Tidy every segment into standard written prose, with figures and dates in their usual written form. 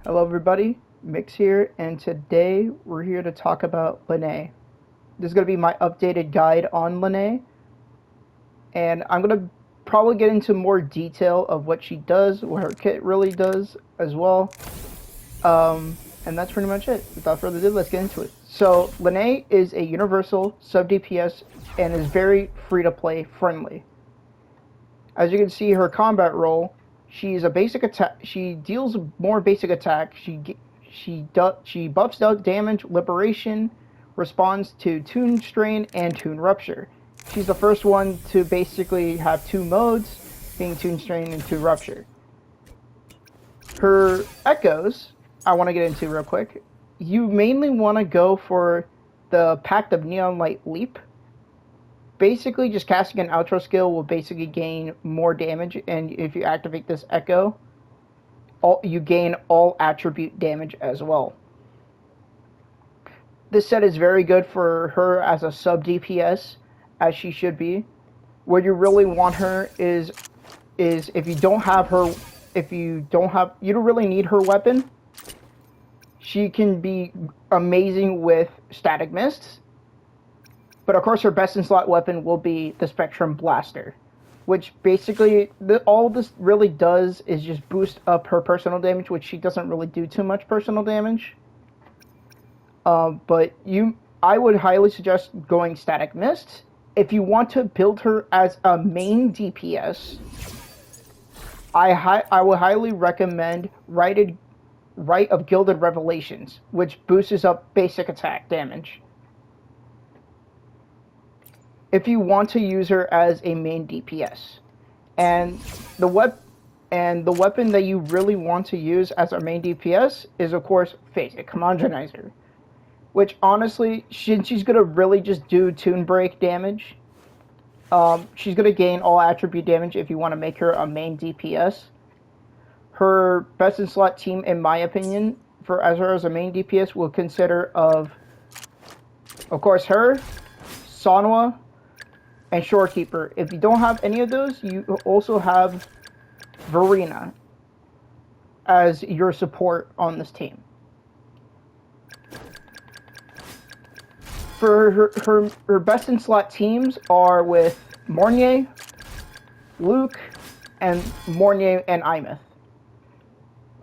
Hello everybody, Mix here, and today we're here to talk about Lyane. This is going to be my updated guide on Lyane, and I'm going to probably get into more detail of what she does, what her kit really does as well. And that's pretty much it. Without further ado, let's get into it. So, Lyane is a universal sub DPS and is very free to play friendly. As you can see, her combat role, she's a basic attack. She deals more basic attack. She buffs out damage, liberation, responds to Tune Strain and Tune Rupture. She's the first one to basically have two modes, being Tune Strain and Tune Rupture. Her echoes, I want to get into real quick. You mainly want to go for the Pact of Neon Light Leap. Basically, just casting an outro skill will basically gain more damage, and if you activate this echo, you gain all attribute damage as well. This set is very good for her as a sub DPS, as she should be. Where you really want her is if you don't have her, you don't really need her weapon. She can be amazing with static mists. But of course, her best in slot weapon will be the Spectrum Blaster, which basically all this really does is just boost up her personal damage, which she doesn't really do too much personal damage. But I would highly suggest going Static Mist. If you want to build her as a main DPS, I would highly recommend Rite of Gilded Revelations, which boosts up basic attack damage. If you want to use her as a main DPS. And the weapon that you really want to use as a main DPS is, of course, Phasic Homogenizer. Which, honestly, she's going to really just do Tune Break damage. She's going to gain all attribute damage if you want to make her a main DPS. Her best in slot team, in my opinion, as her as a main DPS, will consider of course, her, Sonwa, and Shorekeeper. If you don't have any of those, you also have Verena as your support on this team. For her best in slot teams are with Mornier, Luke, and Mornier and Imeth.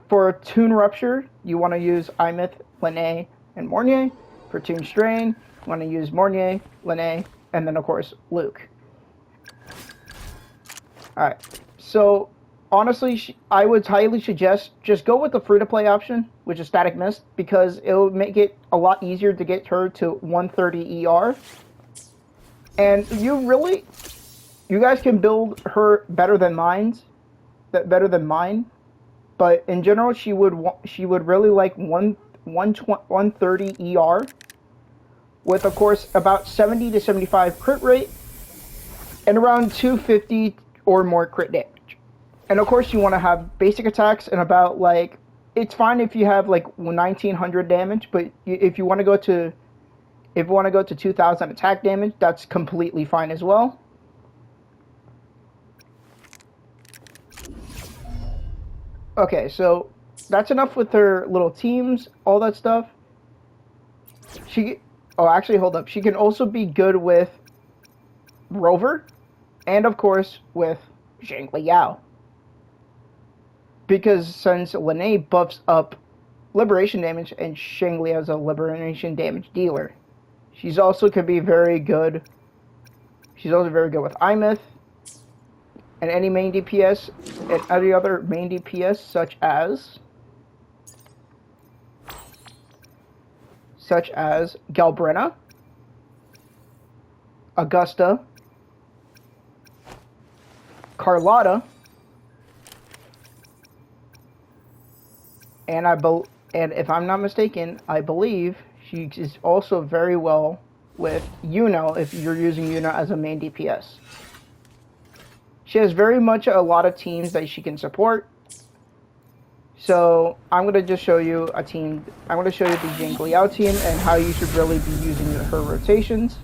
For Tune Rupture, you want to use Imeth, Lyane, and Mornier. For Tune Strain, you want to use Mornier, Lyane, and then, of course, Luke. Alright, so, honestly, I would highly suggest just go with the free-to-play option, which is Static Mist, because it'll make it a lot easier to get her to 130 ER. And you guys can build her better than mine, but in general, she would really like 130 ER, with, of course, about 70 to 75 crit rate, and around 250 or more crit damage. And of course, you want to have basic attacks and about, like, it's fine if you have like 1900 damage, but if you want to go to 2000 attack damage, that's completely fine as well. Okay, so that's enough with her little teams, all that stuff. Actually, hold up. She can also be good with Rover, and of course with Zhang Liao. Because since Lyane buffs up liberation damage and Zhang Liao is a liberation damage dealer, she's also very good with Imeth and any main DPS and any other main DPS such as Galbrina, Augusta, Carlotta, and if I'm not mistaken, I believe she is also very well with Yuno if you're using Yuno as a main DPS. She has very much a lot of teams that she can support. So I'm going to just show you a team. I'm going to show you the Zhang Liao team and how you should really be using her rotations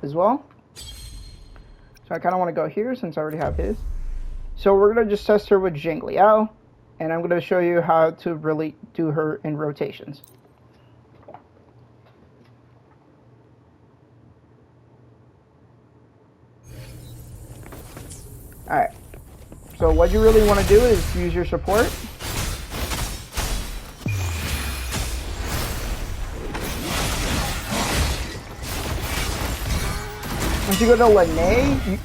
as well. So I kind of want to go here since I already have his. So we're going to just test her with Zhang Liao. and I'm going to show you how to really do her in rotations. Alright, so what you really want to do is use your support. Once you go to Lyane,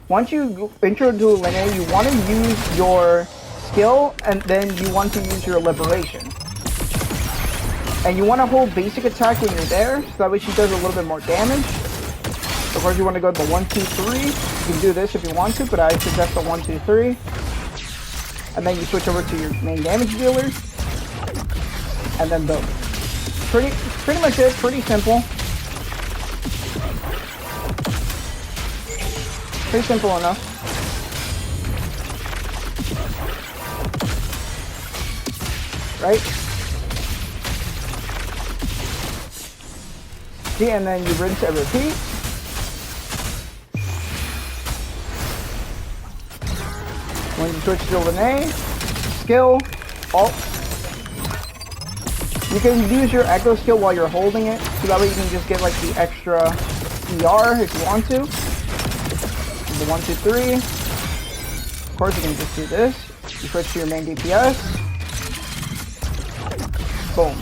once you intro to Lyane, you want to use your skill, and then you want to use your liberation. And you want to hold basic attack when you're there, so that way she does a little bit more damage. Of course, you want to go to the 1, 2, 3. You can do this if you want to, but I suggest the 1, 2, 3. And then you switch over to your main damage dealer. And then boom. Pretty much it. Pretty simple. Pretty simple enough. Right? See, and then you rinse and repeat. When you switch to Lyane, skill, alt. You can use your echo skill while you're holding it, so that way you can just get like the extra ER if you want to. The 1, 2, 3. Of course, you can just do this. You switch to your main DPS. Boom.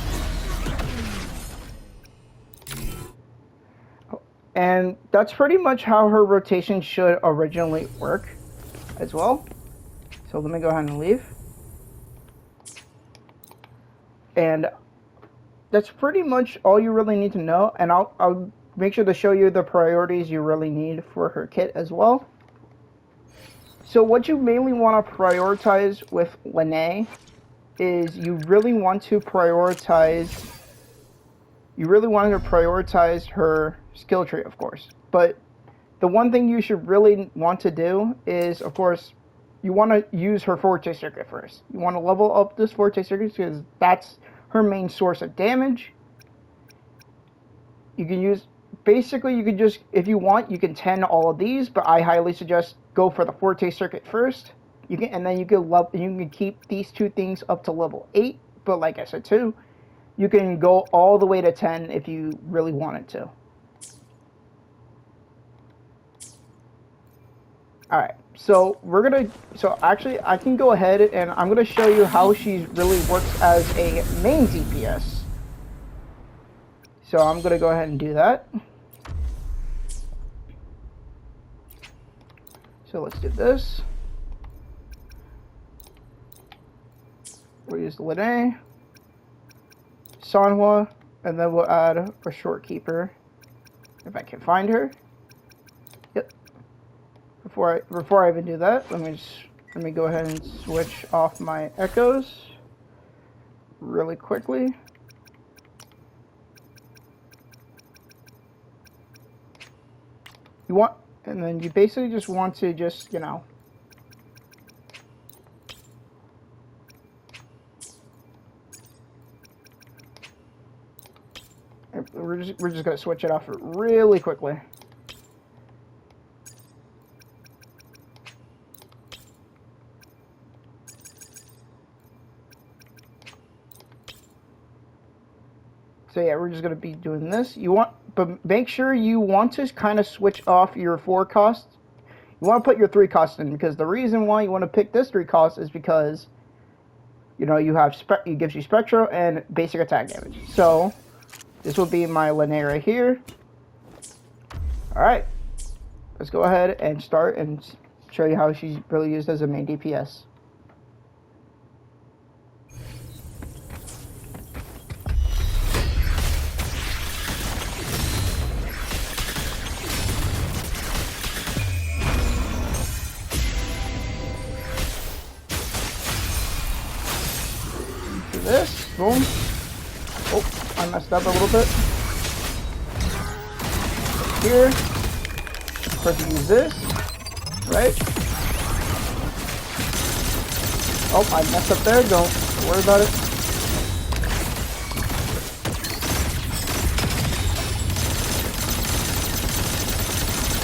And that's pretty much how her rotation should originally work as well. So let me go ahead and leave. And that's pretty much all you really need to know. And I'll make sure to show you the priorities you really need for her kit as well. So what you mainly want to prioritize with Lyane is you really want to prioritize her skill tree, of course. But the one thing you should really want to do is, of course, you want to use her Forte Circuit first. You want to level up this Forte Circuit because that's her main source of damage. You can use, basically you can just, if you want, you can 10 all of these, but I highly suggest go for the Forte Circuit first. You can, and then you can keep these two things up to level 8, but like I said too, you can go all the way to 10 if you really wanted to. Alright, so actually I can go ahead and I'm gonna show you how she really works as a main DPS. So I'm gonna go ahead and do that. So let's do this. We'll use Lyane, Sanhua, and then we'll add a short keeper if I can find her. Yep. Before I even do that, let me go ahead and switch off my echoes really quickly. And then you basically just want to just, you know, we're just gonna switch it off really quickly. So yeah, we're just gonna be doing this. But make sure you want to kind of switch off your 4 costs. You want to put your 3 costs in, because the reason why you want to pick this 3 costs is because, you know, it gives you Spectro and basic attack damage. So this will be my Lyane right here. Alright, let's go ahead and start and show you how she's really used as a main DPS. Do this, boom. Oh, I messed up a little bit. Here, first use this, right? Oh, I messed up there. Don't worry about it.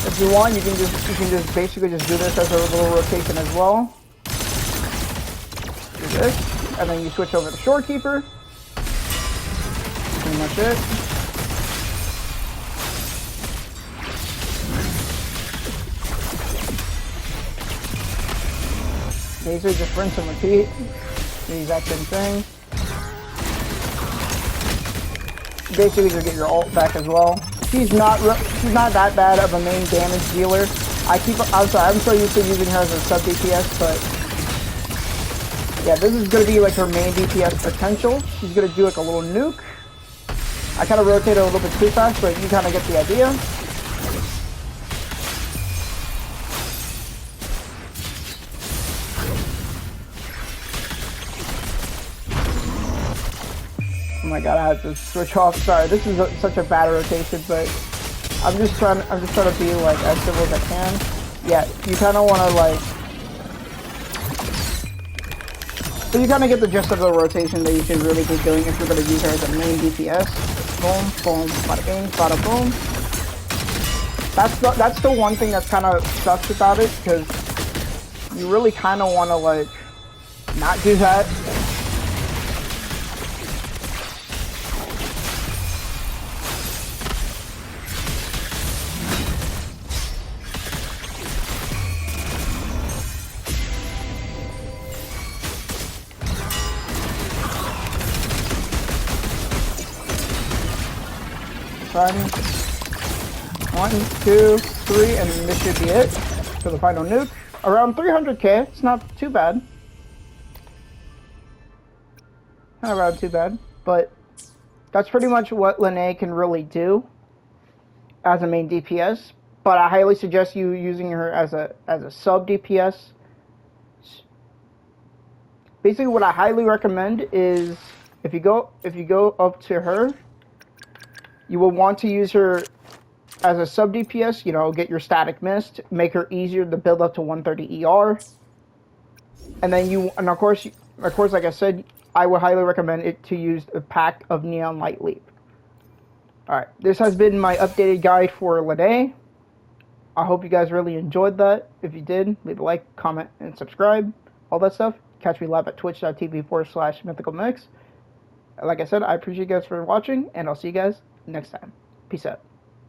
If you want, you can just basically just do this as a little rotation as well. Do this, and then you switch over to Shorekeeper. Pretty much it. Basically just rinse and repeat. The exact same thing. Basically just get your ult back as well. She's not that bad of a main damage dealer. I'm so used to using her as a sub DPS, but yeah, this is gonna be like her main DPS potential. She's gonna do like a little nuke. I kind of rotate a little bit too fast, but you kind of get the idea. Oh my god, I have to switch off. Sorry, this is such a bad rotation, but I'm just trying to be like as civil as I can. Yeah, you kind of want to like. So you kind of get the gist of the rotation that you should really be doing if you're going to use her as a main DPS. Boom, boom, bada bing, bada boom. That's the one thing that's kind of sucks about it, because you really kind of want to like not do that. One, 2, 3, and this should be it for the final nuke. Around 300k, it's not too bad. Not around too bad, but that's pretty much what Lyane can really do as a main DPS. But I highly suggest you using her as a sub DPS. Basically, what I highly recommend is if you go up to her, you will want to use her as a sub DPS, you know, get your static mist, make her easier to build up to 130 ER. And then of course, like I said, I would highly recommend it to use a pack of Neon Light Leap. Alright, this has been my updated guide for Lyane. I hope you guys really enjoyed that. If you did, leave a like, comment, and subscribe. All that stuff. Catch me live at twitch.tv/mythicalmix. Like I said, I appreciate you guys for watching, and I'll see you guys next time. Peace out.